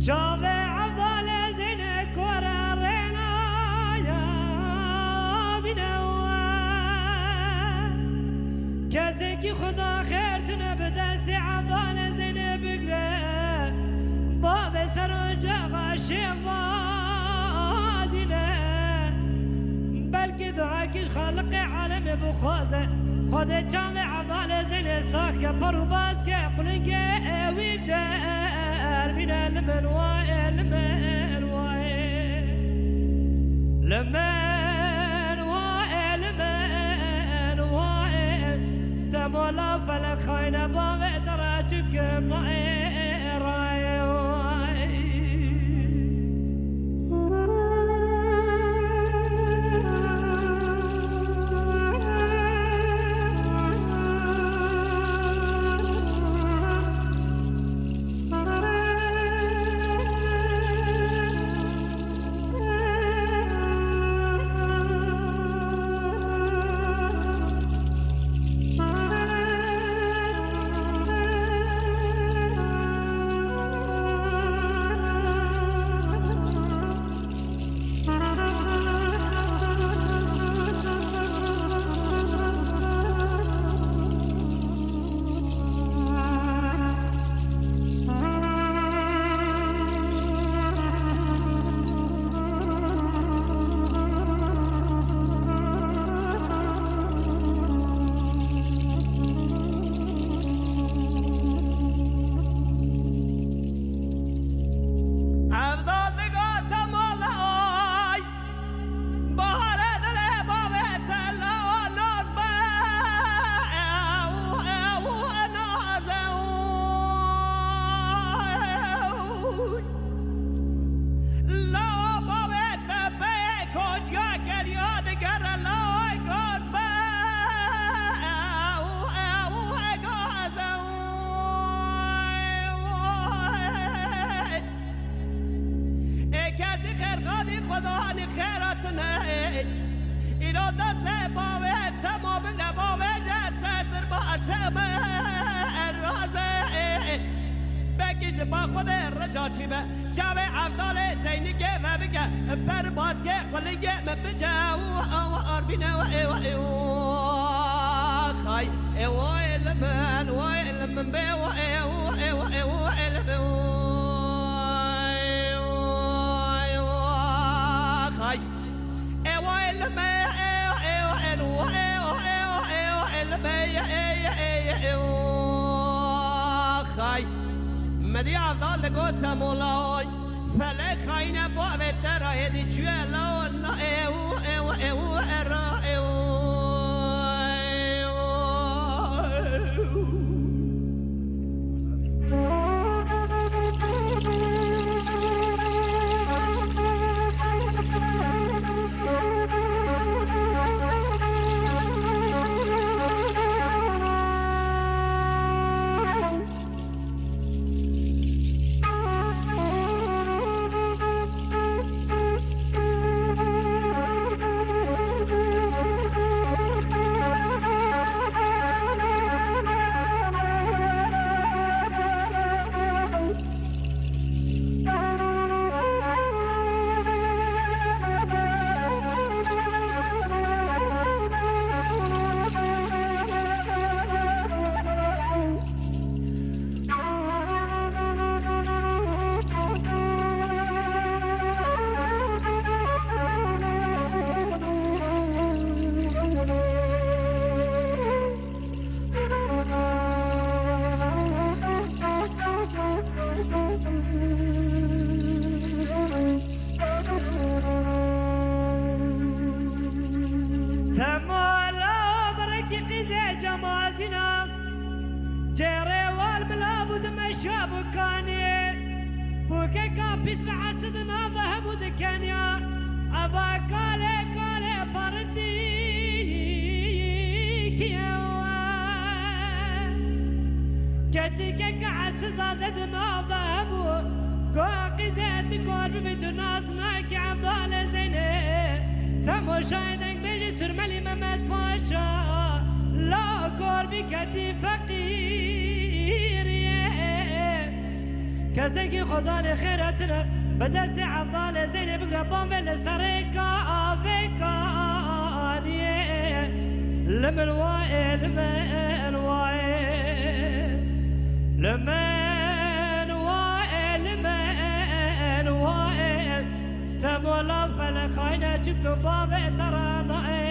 شاف عبدال زين كورا رينايا بنوا كسكي خدا خيرتنا بدست عبدال زين بقرا باب سرجا شيخ بلكي دعاكش خالق عالم بخوازه خود جامع عبدال زين ساكه برو باسكه قلنكه ويجار من المنواء المنواء تمولا فلك خاينه بابه دراجك معي راي مدي عبدال دقوت سمولاي فلك خاينة بوابة ترى يدي تشوالو لا ايو ارا ايو کسی که خدا خیرتنا به دست افضال زین بگربان ول سرکا آوکانیه لمن وائل من وائل لمن وائل من وائل تمولا فلخاينة جبن بابا ترانا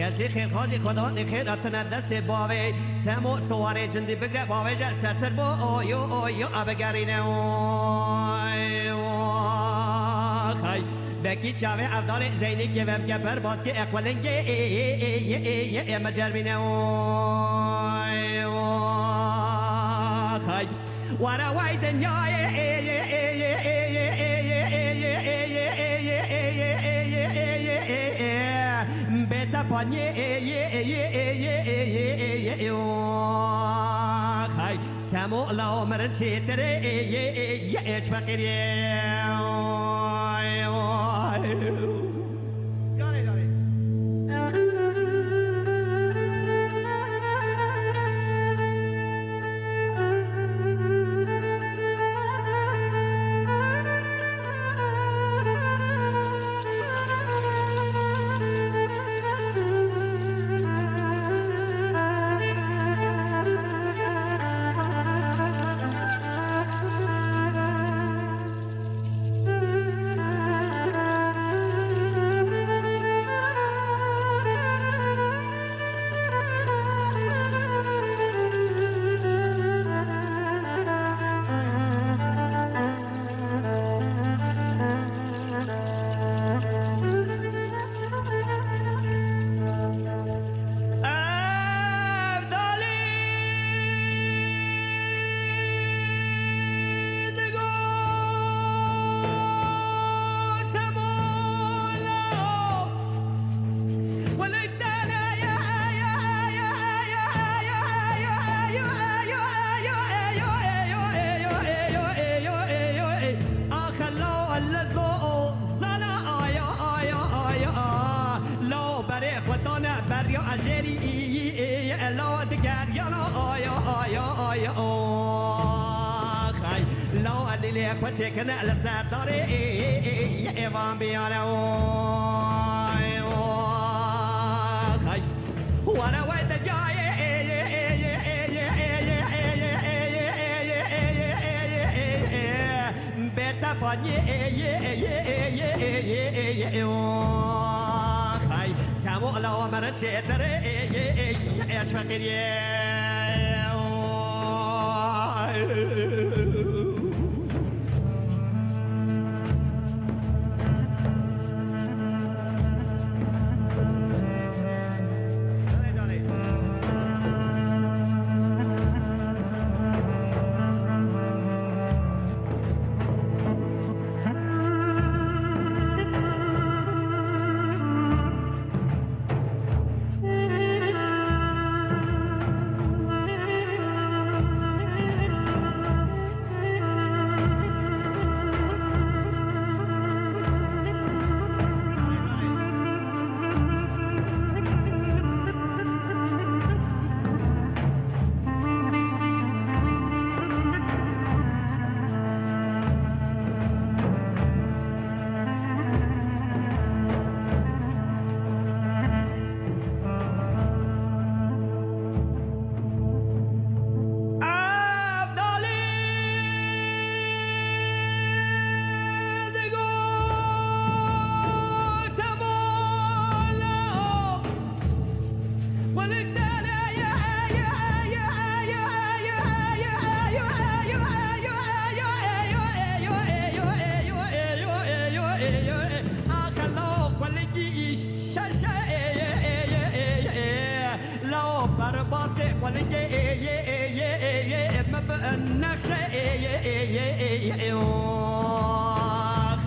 کسی خیر خواهی خدا نخیر اتنا دست باوی سمو سواره جندی بگره باوی جا ستر با آیو ابگرینه خی بکی چاوی افضال زینی که وم گپر باز که اقوالنگه مجرمینه خی ورا وای دنیای دفعني خاي سامو لو مرن شتري ايش فقير وشكنا لساتري إيوان بيانا خاي وانا ويد جاي بتفاني خاي سامو لو مرن شتري ايش فقير النقشة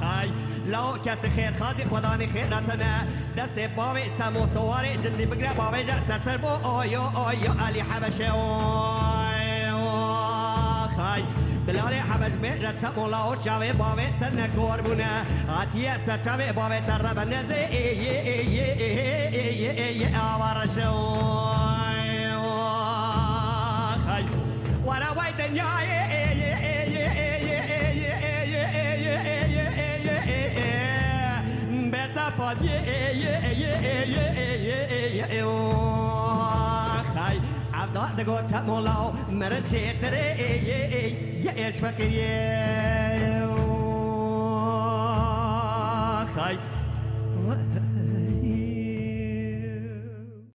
خاي لو كاس خير خازي خداني خيراتنا دست باوي تمو سواري جندي بقرا باوي جا ستر بو اويو اويو علي حبشه خاي بلالي حبش بيجا سمولا وشاوي باوي تنكور بنا عتيه سچاوي باوي ترب نزي آوارشو خاي ورا وای دنیای بتا فادی خای عبدا دگو تمولاو مرد شیطره ايش فكريه خاي